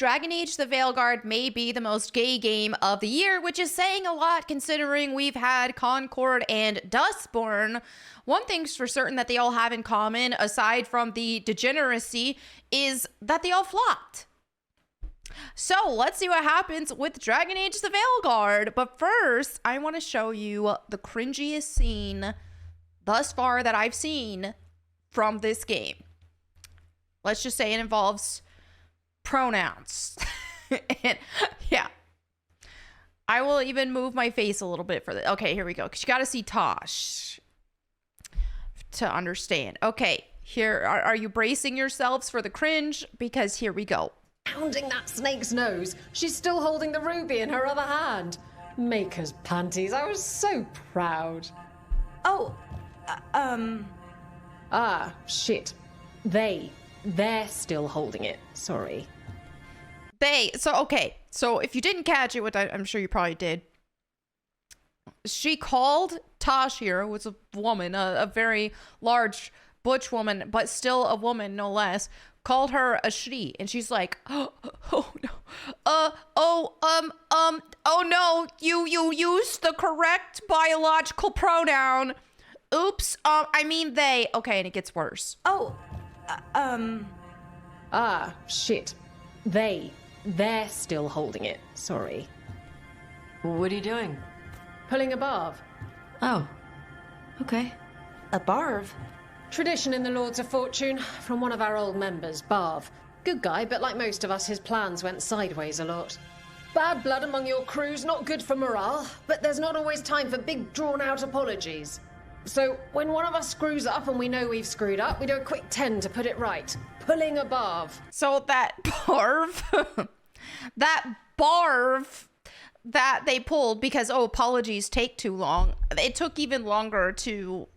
Dragon Age the Veilguard may be the most gay game of the year, which is saying a lot considering we've had Concord and Dustborn. One thing's for certain that they all have in common, aside from the degeneracy, is that they all flopped. So let's see what happens with Dragon Age the Veilguard. But first, I want to show you the cringiest scene thus far that I've seen from this game. Let's just say it involves pronouns. And yeah, I will even move my face a little bit for this. Okay, here we go. Because you got to see Tosh to understand. Okay, here, are you bracing yourselves for the cringe? Because here we go. Pounding that snake's nose, she's still holding the ruby in her other hand. Maker's panties, I was so proud. Oh, Ah, shit. They're still holding it. Sorry. Okay, so if you didn't catch it, which I'm sure you probably did, she called Tosh here, who was a woman, a very large butch woman, but still a woman no less, called her a she, and she's like, oh no, oh no, you used the correct biological pronoun. Oops, I mean they. Okay, and it gets worse. Ah, shit. They're still holding it. Sorry. what are you doing? Pulling a barv. Oh, okay. A barv? Tradition in the Lords of Fortune from one of our old members, Barv. Good guy, but like most of us, his plans went sideways a lot. Bad blood among your crew's not good for morale, but there's not always time for big drawn-out apologies. So when one of us screws up and we know we've screwed up, we do a quick 10 to put it right. Pulling a barv. So that barv, that they pulled because, apologies take too long. It took even longer to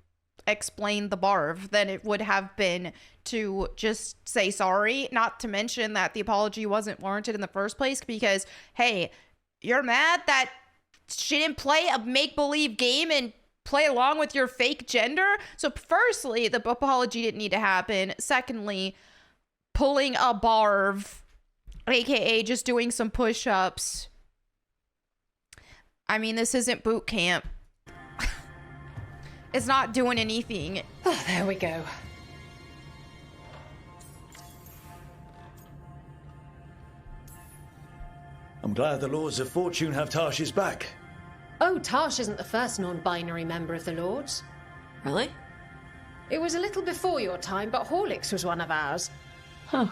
explain the barv than it would have been to just say sorry. Not to mention that the apology wasn't warranted in the first place because, hey, you're mad that she didn't play a make-believe game and play along with your fake gender? So firstly, the apology didn't need to happen. Secondly, pulling a barv, aka just doing some push-ups. I mean, this isn't boot camp. It's not doing anything. Oh, there we go. I'm glad the Lords of Fortune have Tash's back. Oh, Tash isn't the first non-binary member of the Lords. Really? It was a little before your time, but Horlicks was one of ours. Huh.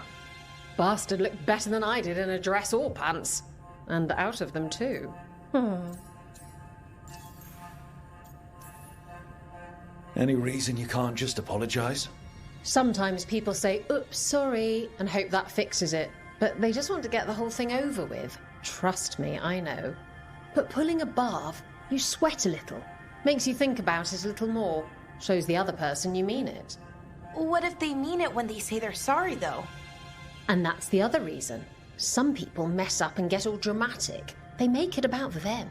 Bastard looked better than I did in a dress or pants. And out of them, too. Any reason you can't just apologise? Sometimes people say, oops, sorry, and hope that fixes it. But they just want to get the whole thing over with. Trust me, I know. But pulling a barv, you sweat a little. Makes you think about it a little more. Shows the other person you mean it. What if they mean it when they say they're sorry, though? And that's the other reason. Some people mess up and get all dramatic. They make it about them.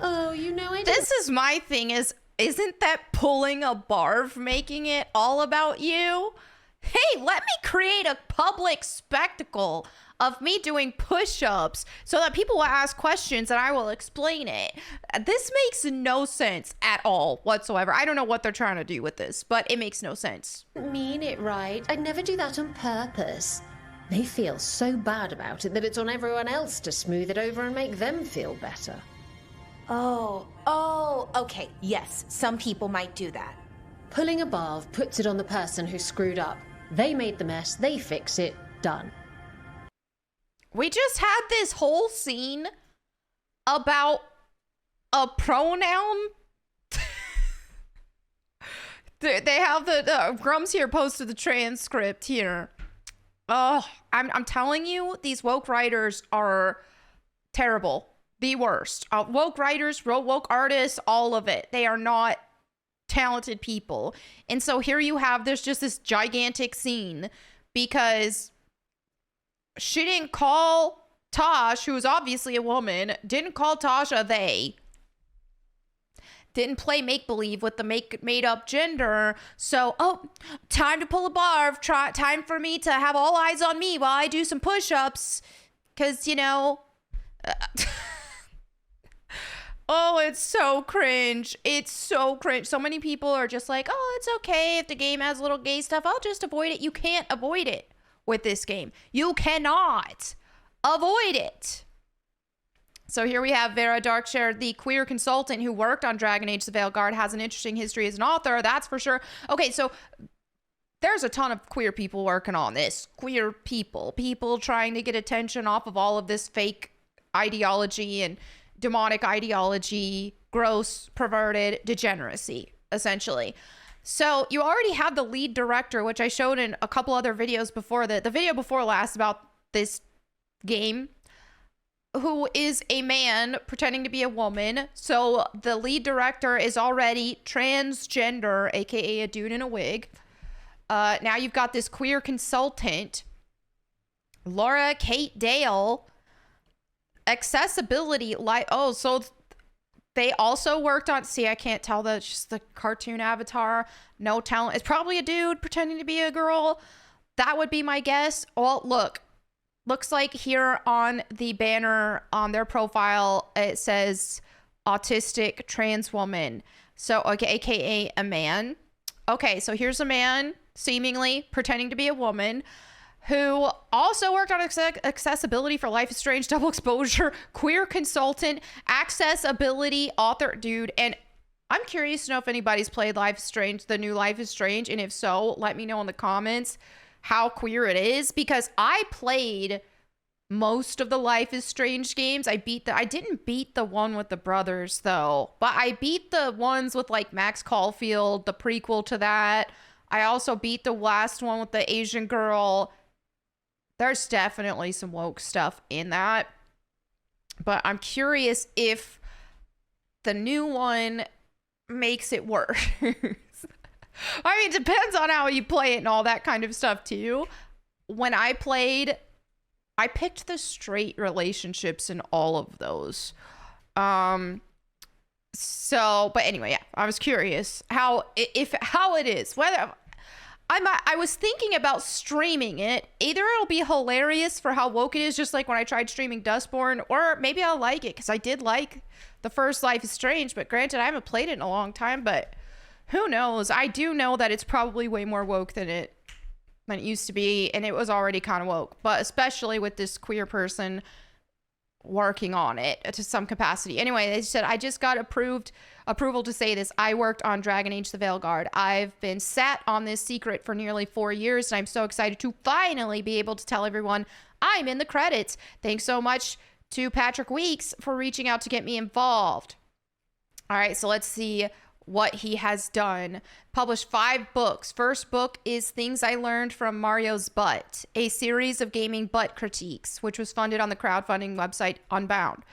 Oh, you know, I This is my thing isn't that pulling a barv making it all about you? Hey, let me create a public spectacle of me doing push-ups so that people will ask questions and I will explain it. This makes no sense at all whatsoever. I don't know what they're trying to do with this, but it makes no sense. mean it right. I'd never do that on purpose. They feel so bad about it that it's on everyone else to smooth it over and make them feel better. Oh, okay. Yes, some people might do that. Pulling a barv puts it on the person who screwed up. They made the mess, they fix it, done. We just had this whole scene about a pronoun. They have the Grums here posted the transcript here. Oh, I'm telling you, these woke writers are terrible. The worst. Woke writers, woke artists, all of it. They are not talented people. And so here you have, there's just this gigantic scene because she didn't call Tosh, who is obviously a woman, didn't call Tosh a they. Didn't play make-believe with the made-up gender. So, time to pull a barv. Time for me to have all eyes on me while I do some push-ups. Because, oh, it's so cringe. It's so cringe. So many people are just like, oh, it's okay if the game has little gay stuff. I'll just avoid it. You can't avoid it with this game. You cannot avoid it. So here we have Vera Darkshire, the queer consultant who worked on Dragon Age the Veilguard, has an interesting history as an author, that's for sure. Okay, so there's a ton of queer people working on this. Queer people trying to get attention off of all of this fake ideology and demonic ideology, gross, perverted degeneracy, essentially. So you already have the lead director, which I showed in a couple other videos before, the video before last about this game, who is a man pretending to be a woman. So the lead director is already transgender, aka a dude in a wig. Now you've got this queer consultant, Laura Kate Dale. Accessibility, so they also worked on, see, I can't tell, just the cartoon avatar, no talent. It's probably a dude pretending to be a girl. That would be my guess. Well, looks like here on the banner on their profile, it says autistic trans woman. So, okay, aka a man. Okay, so here's a man seemingly pretending to be a woman who also worked on accessibility for Life is Strange, Double Exposure, queer consultant, accessibility author, dude. And I'm curious to know if anybody's played Life is Strange, the new Life is Strange. And if so, let me know in the comments how queer it is, because I played most of the Life is Strange games. I didn't beat the one with the brothers though, but I beat the ones with like Max Caulfield, the prequel to that. I also beat the last one with the Asian girl. There's definitely some woke stuff in that, but I'm curious if the new one makes it worse. I mean, it depends on how you play it and all that kind of stuff too. When I played, I picked the straight relationships in all of those. So, but anyway, yeah, I was curious how it is, whether I was thinking about streaming it. Either it'll be hilarious for how woke it is, just like when I tried streaming Dustborn, or maybe I'll like it because I did like the first Life is Strange, but granted, I haven't played it in a long time, but who knows? I do know that it's probably way more woke than it used to be, and it was already kind of woke, but especially with this queer person working on it to some capacity. Anyway, they said, I just got approval to say this. I worked on Dragon Age the Veilguard. I've been sat on this secret for nearly 4 years, and I'm so excited to finally be able to tell everyone I'm in the credits. Thanks so much to Patrick Weeks for reaching out to get me involved. All right, so let's see what he has done. Published 5 books. First book is Things I Learned from Mario's Butt, a series of gaming butt critiques, which was funded on the crowdfunding website Unbound.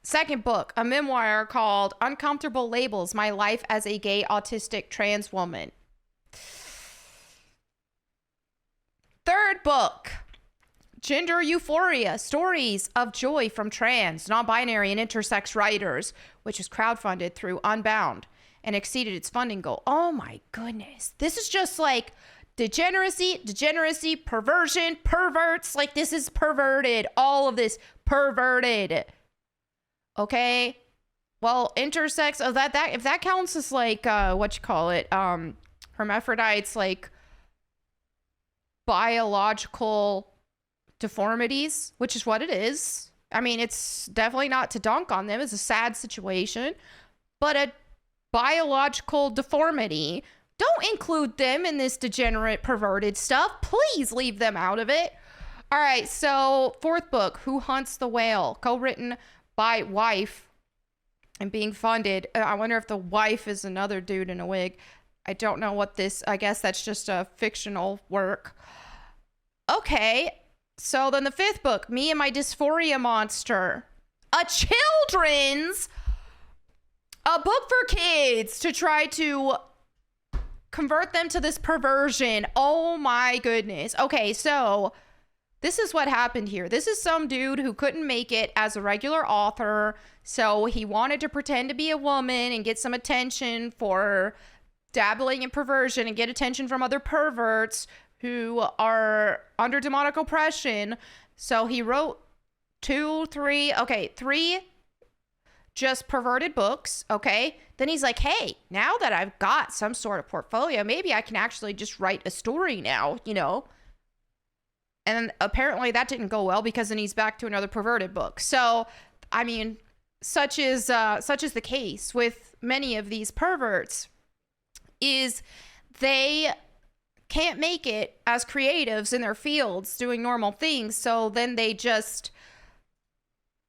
Second book, a memoir called Uncomfortable Labels, My Life as a Gay Autistic Trans Woman. Third book, Gender Euphoria, Stories of Joy from Trans, Non-Binary, and Intersex Writers, which is crowdfunded through Unbound and exceeded its funding goal. Oh my goodness. This is just like degeneracy, perversion, perverts. Like, this is perverted. All of this perverted. Okay. Well, intersex, if that counts as like, hermaphrodites, like biological deformities, which is what it is. I mean, it's definitely not to dunk on them. It's a sad situation, but a biological deformity, don't include them in this degenerate, perverted stuff. Please leave them out of it. All right, so fourth book, Who Hunts the Whale, co-written by wife and being funded. I wonder if the wife is another dude in a wig. I don't know what this, I guess that's just a fictional work. Okay. So then the fifth book, Me and My Dysphoria Monster, a book for kids to try to convert them to this perversion. Oh my goodness. Okay, so this is what happened here. This is some dude who couldn't make it as a regular author, so he wanted to pretend to be a woman and get some attention for dabbling in perversion and get attention from other perverts who are under demonic oppression. So he wrote three just perverted books, okay? Then he's like, hey, now that I've got some sort of portfolio, maybe I can actually just write a story now, you know? And apparently that didn't go well, because then he's back to another perverted book. So, I mean, such is the case with many of these perverts, is they can't make it as creatives in their fields doing normal things. So then they just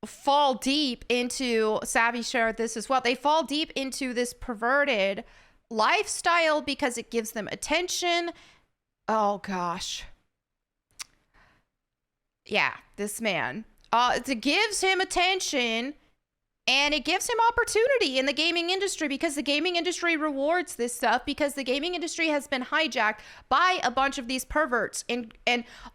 fall deep into, Savvy shared this as well, they fall deep into this perverted lifestyle because it gives them attention. Oh gosh. Yeah, this man. It gives him attention, and it gives him opportunity in the gaming industry, because the gaming industry rewards this stuff, because the gaming industry has been hijacked by a bunch of these perverts, and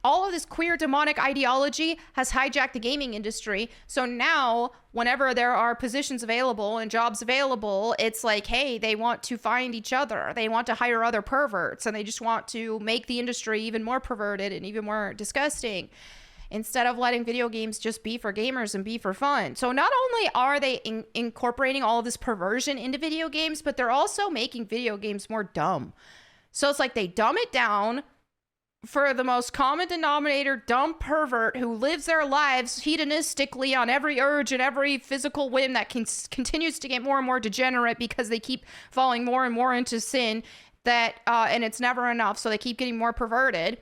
all of this queer demonic ideology has hijacked the gaming industry. So now whenever there are positions available and jobs available, it's like, hey, they want to find each other. They want to hire other perverts, and they just want to make the industry even more perverted and even more disgusting, instead of letting video games just be for gamers and be for fun. So not only are they incorporating all of this perversion into video games, but they're also making video games more dumb. So it's like they dumb it down for the most common denominator dumb pervert who lives their lives hedonistically on every urge and every physical whim that continues to get more and more degenerate because they keep falling more and more into sin, that and it's never enough, so they keep getting more perverted.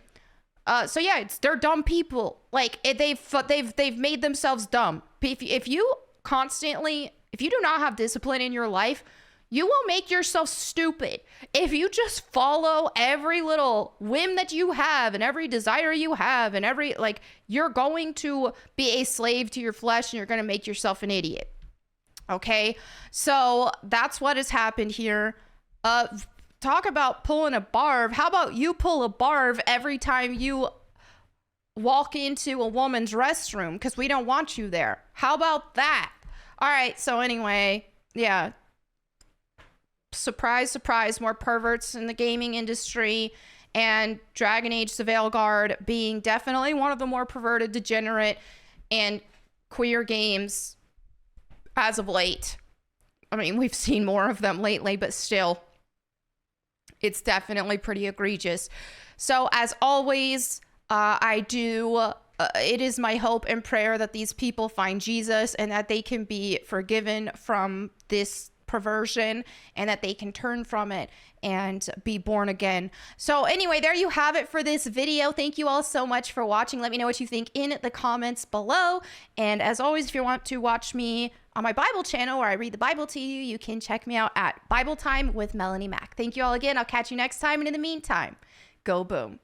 So yeah, they're dumb people. Like, they've made themselves dumb. If you do not have discipline in your life, you will make yourself stupid. If you just follow every little whim that you have and every desire you have and you're going to be a slave to your flesh, and you're going to make yourself an idiot. Okay? So that's what has happened here. Talk about pulling a barb. How about you pull a barb every time you walk into a woman's restroom, because we don't want you there. How about that? All right, so anyway, yeah. Surprise, surprise, more perverts in the gaming industry, and Dragon Age the Veilguard being definitely one of the more perverted, degenerate, and queer games as of late. I mean, we've seen more of them lately, but still, it's definitely pretty egregious. So as always, it is my hope and prayer that these people find Jesus, and that they can be forgiven from this perversion, and that they can turn from it and be born again. So anyway, there you have it for this video. Thank you all so much for watching. Let me know what you think in the comments below. And as always, if you want to watch me on my Bible channel where I read the Bible to you, you can check me out at Bible Time with Melanie Mack. Thank you all again. I'll catch you next time. And in the meantime, go boom.